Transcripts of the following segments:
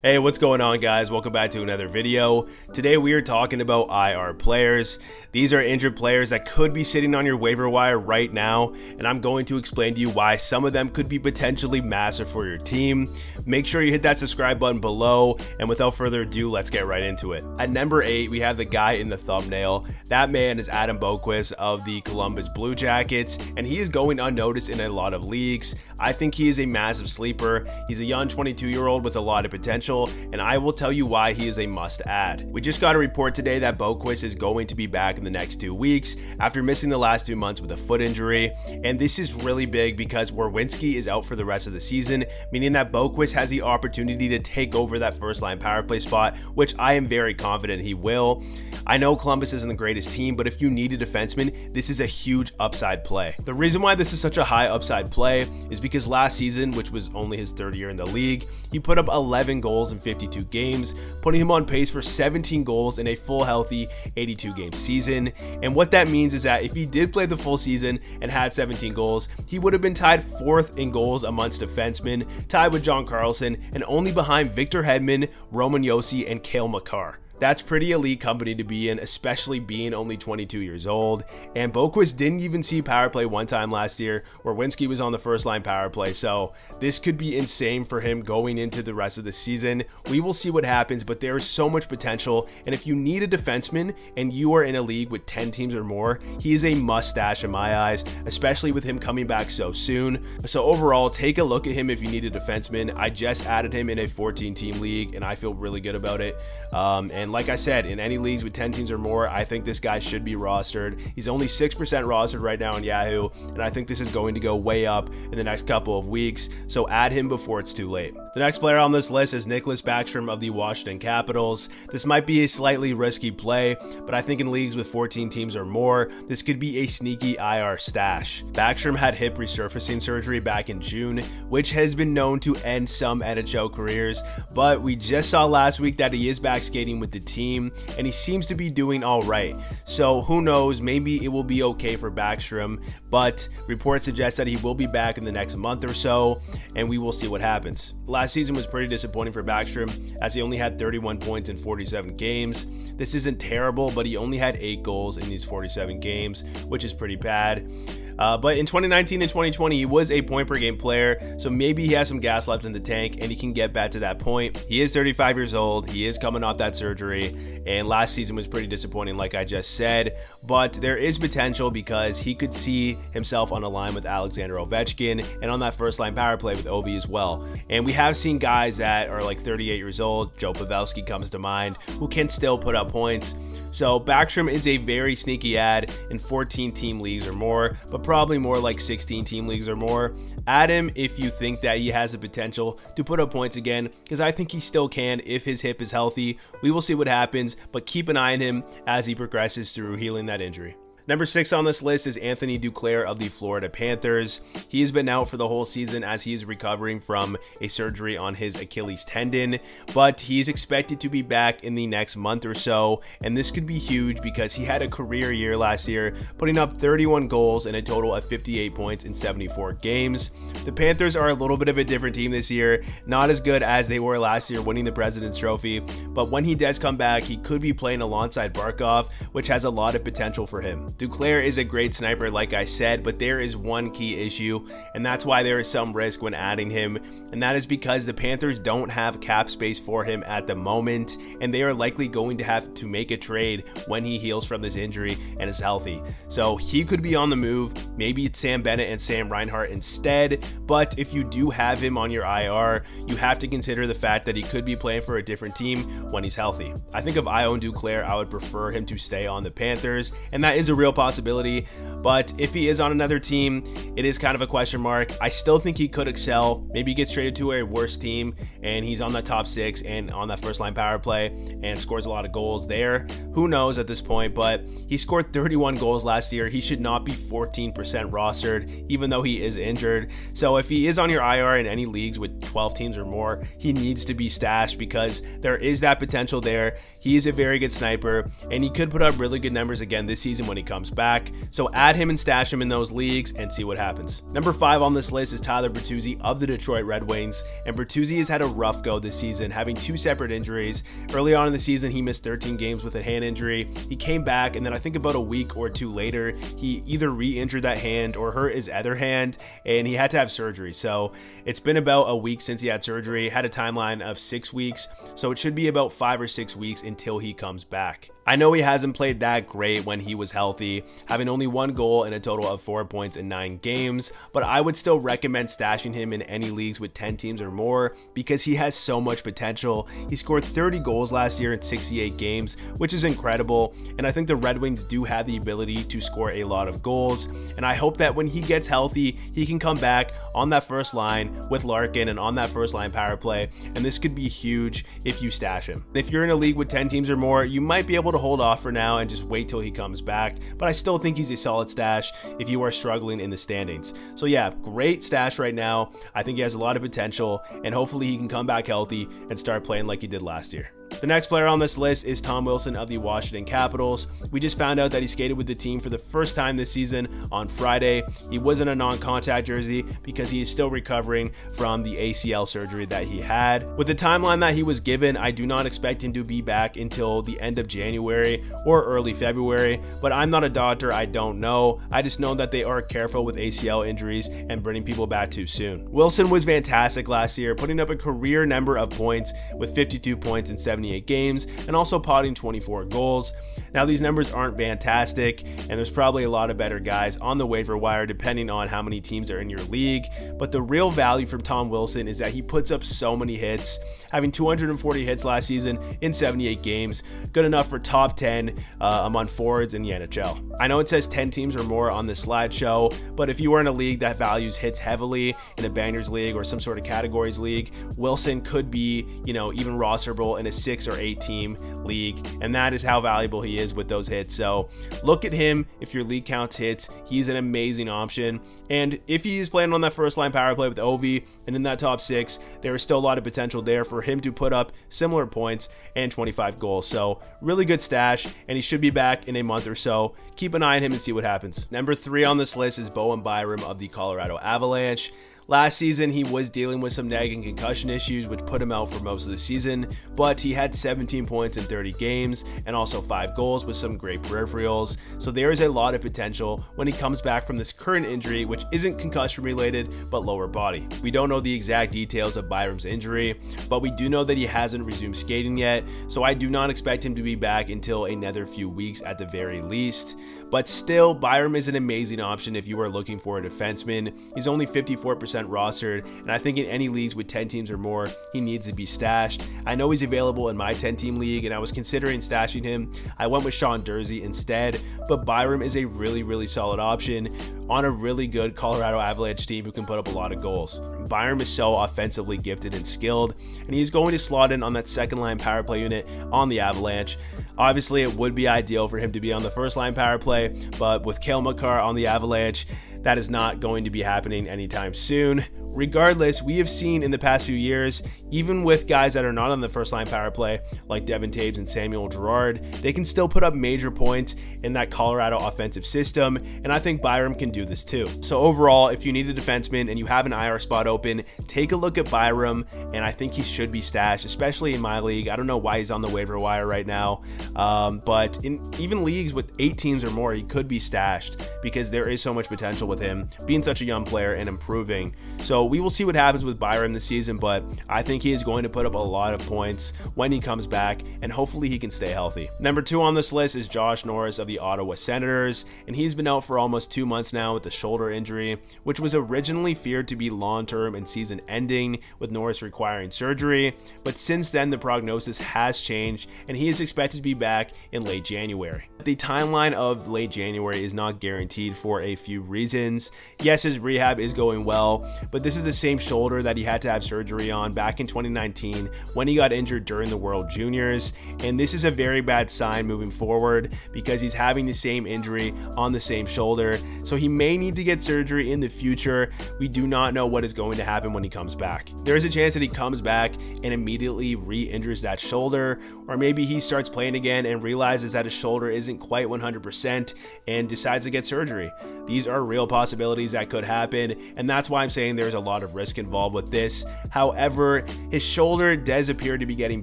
Hey, what's going on, guys? Welcome back to another video. Today we are talking about IR players. These are injured players that could be sitting on your waiver wire right now, and I'm going to explain to you why some of them could be potentially massive for your team. Make sure you hit that subscribe button below, and without further ado, let's get right into it. At number 8, we have the guy in the thumbnail. That man is Adam Boqvist of the Columbus Blue Jackets, and he is going unnoticed in a lot of leagues. I think he is a massive sleeper. He's a young 22-year-old with a lot of potential, and I will tell you why he is a must-add. We just got a report today that Boqvist is going to be back in the next 2 weeks after missing the last 2 months with a foot injury, and this is really big because Werenski is out for the rest of the season, meaning that Boqvist has the opportunity to take over that first-line power play spot, which I am very confident he will. I know Columbus isn't the greatest team, but if you need a defenseman, this is a huge upside play. The reason why this is such a high upside play is because last season, which was only his third year in the league, he put up 11 goals in 52 games, putting him on pace for 17 goals in a full healthy 82-game season. And what that means is that if he did play the full season and had 17 goals, he would have been tied 4th in goals amongst defensemen, tied with John Carlson, and only behind Victor Hedman, Roman Josi, and Cale Makar. That's pretty elite company to be in, especially being only 22 years old. And Boqvist didn't even see power play one time last year, where Werenski was on the first line power play. So this could be insane for him going into the rest of the season. We will see what happens, but there is so much potential. And if you need a defenseman and you are in a league with 10 teams or more, he is a must stash in my eyes, especially with him coming back so soon. So overall, take a look at him if you need a defenseman. I just added him in a 14-team league, and I feel really good about it. And like I said, in any leagues with 10 teams or more, I think this guy should be rostered. He's only 6% rostered right now on Yahoo, and I think this is going to go way up in the next couple of weeks, so add him before it's too late. The next player on this list is Nicklas Backstrom of the Washington Capitals. This might be a slightly risky play, but I think in leagues with 14 teams or more, this could be a sneaky IR stash. Backstrom had hip resurfacing surgery back in June, which has been known to end some NHL careers, but we just saw last week that he is back skating with the team, and he seems to be doing all right. So who knows, maybe it will be okay for Backstrom, but reports suggest that he will be back in the next month or so, and we will see what happens. Last season was pretty disappointing for Backstrom, as he only had 31 points in 47 games. This isn't terrible, but he only had 8 goals in these 47 games, which is pretty bad. But in 2019 and 2020, he was a point per game player, so maybe he has some gas left in the tank and he can get back to that point. He is 35 years old, he is coming off that surgery, and last season was pretty disappointing like I just said, but there is potential because he could see himself on a line with Alexander Ovechkin and on that first line power play with Ovi as well. And we have seen guys that are like 38 years old, Joe Pavelski comes to mind, who can still put up points. So Backstrom is a very sneaky add in 14-team leagues or more, but probably more like 16-team leagues or more. Add him if you think that he has the potential to put up points again, because I think he still can if his hip is healthy. We will see what happens, but keep an eye on him as he progresses through healing that injury. Number 6 on this list is Anthony Duclair of the Florida Panthers. He has been out for the whole season as he is recovering from a surgery on his Achilles tendon, but he's expected to be back in the next month or so, and this could be huge because he had a career year last year, putting up 31 goals and a total of 58 points in 74 games. The Panthers are a little bit of a different team this year, not as good as they were last year winning the President's Trophy, but when he does come back, he could be playing alongside Barkov, which has a lot of potential for him. Duclair is a great sniper like I said, but there is one key issue, and that's why there is some risk when adding him, and that is because the Panthers don't have cap space for him at the moment, and they are likely going to have to make a trade when he heals from this injury and is healthy. So he could be on the move. Maybe it's Sam Bennett and Sam Reinhart instead, but if you do have him on your IR, you have to consider the fact that he could be playing for a different team when he's healthy. I think if I own Duclair, I would prefer him to stay on the Panthers, and that is a real possibility, but if he is on another team, it is kind of a question mark. I still think he could excel. Maybe he gets traded to a worse team and he's on that top 6 and on that first line power play and scores a lot of goals there. Who knows at this point, but he scored 31 goals last year. He should not be 14% rostered, even though he is injured. So if he is on your IR in any leagues with 12 teams or more, he needs to be stashed because there is that potential there. He is a very good sniper, and he could put up really good numbers again this season when he comes comes back. So add him and stash him in those leagues and see what happens. Number 5 on this list is Tyler Bertuzzi of the Detroit Red Wings, and Bertuzzi has had a rough go this season, having 2 separate injuries. Early on in the season, he missed 13 games with a hand injury. He came back, and then I think about a week or 2 later, he either re-injured that hand or hurt his other hand, and he had to have surgery. So it's been about a week since he had surgery, had a timeline of 6 weeks, so it should be about 5 or 6 weeks until he comes back. I know he hasn't played that great when he was healthy, having only 1 goal in a total of 4 points in 9 games, but I would still recommend stashing him in any leagues with 10 teams or more because he has so much potential. He scored 30 goals last year in 68 games, which is incredible, and I think the Red Wings do have the ability to score a lot of goals, and I hope that when he gets healthy, he can come back on that first line with Larkin and on that first line power play, and this could be huge if you stash him. If you're in a league with 10 teams or more, you might be able to hold off for now and just wait till he comes back, but I still think he's a solid stash if you are struggling in the standings. So yeah, great stash right now. I think he has a lot of potential, and hopefully he can come back healthy and start playing like he did last year. The next player on this list is Tom Wilson of the Washington Capitals. We just found out that he skated with the team for the first time this season on Friday. He was in a non-contact jersey because he is still recovering from the ACL surgery that he had. With the timeline that he was given, I do not expect him to be back until the end of January or early February, but I'm not a doctor, I don't know. I just know that they are careful with ACL injuries and bringing people back too soon. Wilson was fantastic last year, putting up a career number of points with 52 points in 78 games and also potting 24 goals. Now these numbers aren't fantastic, and there's probably a lot of better guys on the waiver wire depending on how many teams are in your league, but the real value from Tom Wilson is that he puts up so many hits, having 240 hits last season in 78 games, good enough for top 10 among forwards in the NHL. I know it says 10 teams or more on this slideshow, but if you are in a league that values hits heavily, in a bangers league or some sort of categories league, Wilson could be, you know, even rosterable in a 6 or 8 team league, and that is how valuable he is with those hits. So look at him if your league counts hits. He's an amazing option, and if he's playing on that first line power play with Ovi and in that top 6, there is still a lot of potential there for him to put up similar points and 25 goals. So really good stash, and he should be back in a month or so. Keep an eye on him and see what happens. Number 3 on this list is Bowen Byram of the Colorado Avalanche. Last season, he was dealing with some nagging concussion issues, which put him out for most of the season, but he had 17 points in 30 games and also 5 goals with some great peripherals. So there is a lot of potential when he comes back from this current injury, which isn't concussion related, but lower body. We don't know the exact details of Byram's injury, but we do know that he hasn't resumed skating yet, so I do not expect him to be back until another few weeks at the very least. But still, Byram is an amazing option if you are looking for a defenseman. He's only 54% rostered, and I think in any leagues with 10 teams or more, he needs to be stashed. I know he's available in my 10-team league, and I was considering stashing him. I went with Sean Durzi instead, but Byram is a really solid option on a really good Colorado Avalanche team who can put up a lot of goals. Byram is so offensively gifted and skilled, and he's going to slot in on that second line power play unit on the Avalanche. Obviously, it would be ideal for him to be on the first line power play, but with Cale Makar on the Avalanche, that is not going to be happening anytime soon. Regardless, we have seen in the past few years, even with guys that are not on the first line power play, like Devin Taves and Samuel Girard, they can still put up major points in that Colorado offensive system, and I think Byram can do this too. So overall, if you need a defenseman and you have an IR spot open, take a look at Byram, and I think he should be stashed, especially in my league. I don't know why he's on the waiver wire right now, but in even leagues with 8 teams or more, he could be stashed because there is so much potential with him being such a young player and improving. So we will see what happens with Byram this season, but I think he is going to put up a lot of points when he comes back, and hopefully he can stay healthy. Number 2 on this list is Josh Norris of the Ottawa Senators, and he's been out for almost 2 months now with a shoulder injury, which was originally feared to be long-term and season-ending, with Norris requiring surgery, but since then the prognosis has changed, and he is expected to be back in late January. The timeline of late January is not guaranteed for a few reasons. Yes, his rehab is going well, but this is the same shoulder that he had to have surgery on back in 2019 when he got injured during the World Juniors, and this is a very bad sign moving forward because he's having the same injury on the same shoulder, so he may need to get surgery in the future. We do not know what is going to happen when he comes back. There is a chance that he comes back and immediately re-injures that shoulder, or maybe he starts playing again and realizes that his shoulder isn't quite 100% and decides to get surgery. These are real possibilities that could happen, and that's why I'm saying there's a lot of risk involved with this. However, his shoulder does appear to be getting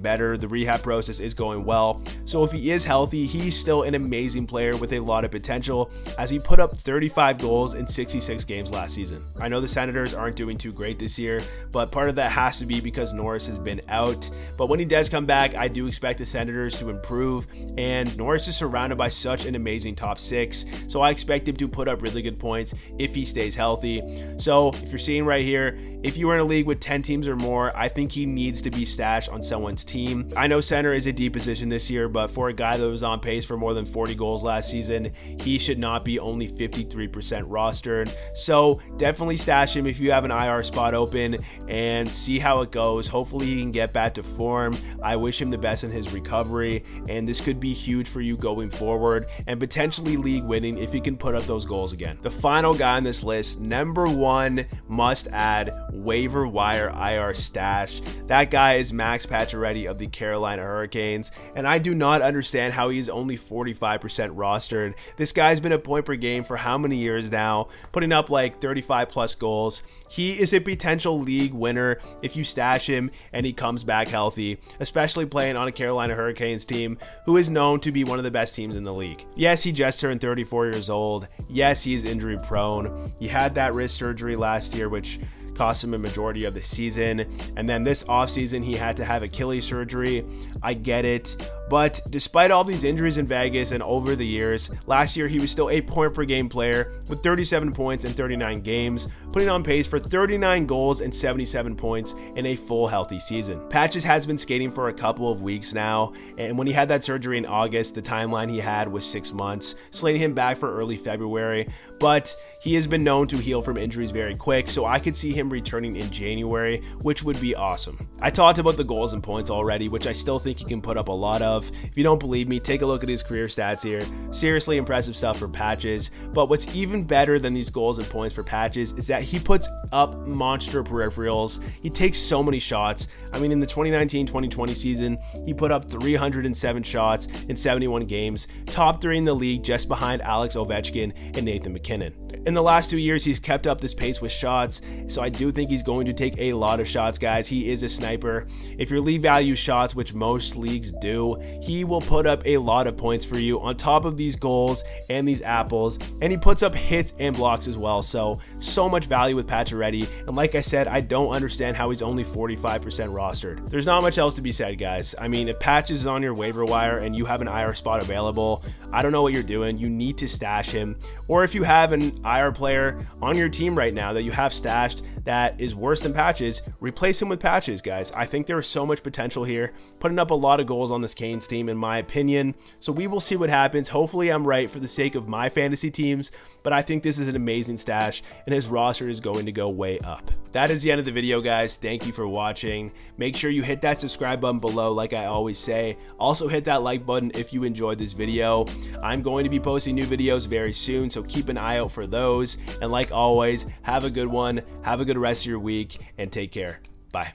better. The rehab process is going well, so if he is healthy, he's still an amazing player with a lot of potential, as he put up 35 goals in 66 games last season. I know the Senators aren't doing too great this year, but part of that has to be because Norris has been out. But when he does come back, I do expect the Senators to improve, and Norris is surrounded by such an amazing top six, so I expect him to put up really good points if he stays healthy. So if you're seeing right here, if you are in a league with 10 teams or more, I think he needs to be stashed on someone's team. I know center is a deep position this year, but for a guy that was on pace for more than 40 goals last season, he should not be only 53% rostered. So definitely stash him if you have an IR spot open and see how it goes. Hopefully he can get back to form. I wish him the best in his recovery, and this could be huge for you going forward and potentially league winning if he can put up those goals again. The final guy on this list, number 1 must add waiver wire IR stash. That guy is Max Pacioretty of the Carolina Hurricanes, and I do not understand how he's only 45% rostered. This guy's been a point per game for how many years now, putting up like 35 plus goals. He is a potential league winner if you stash him and he comes back healthy, especially playing on a Carolina Hurricanes team who is known to be one of the best teams in the league. Yes, he just turned 34 years old. Yes, he is injury prone. He had that wrist surgery last year, which cost him a majority of the season, and then this offseason he had to have Achilles surgery. I get it, but despite all these injuries in Vegas and over the years, last year he was still a point per game player with 37 points in 39 games, putting on pace for 39 goals and 77 points in a full healthy season. Patches has been skating for a couple of weeks now, and when he had that surgery in August, the timeline he had was 6 months, slating him back for early February, but he has been known to heal from injuries very quick, so I could see him returning in January, which would be awesome. I talked about the goals and points already, which I still think he can put up a lot of. If you don't believe me, take a look at his career stats here. Seriously impressive stuff for Patches, but what's even better than these goals and points for Patches is that he puts up monster peripherals. He takes so many shots. I mean, in the 2019-2020 season, he put up 307 shots in 71 games, top 3 in the league, just behind Alex Ovechkin and Nathan McKinnon. In the last 2 years, he's kept up this pace with shots, so I do think he's going to take a lot of shots, guys. He is a sniper. If your league values shots, which most leagues do, he will put up a lot of points for you on top of these goals and these apples, and he puts up hits and blocks as well, so much value with Pacioretty. And like I said, I don't understand how he's only 45% rostered. There's not much else to be said, guys. I mean, if Patches is on your waiver wire and you have an IR spot available, I don't know what you're doing. You need to stash him. Or if you have an IR player on your team right now that you have stashed that is worse than Patches, replace him with Patches, guys. I think there is so much potential here, putting up a lot of goals on this Canes team, in my opinion. So we will see what happens. Hopefully I'm right for the sake of my fantasy teams, but I think this is an amazing stash, and his roster is going to go way up. That is the end of the video, guys. Thank you for watching. Make sure you hit that subscribe button below, like I always say. Also hit that like button if you enjoyed this video. I'm going to be posting new videos very soon, so keep an eye out for those. And like always, have a good one. Have a good rest of your week, and take care. Bye.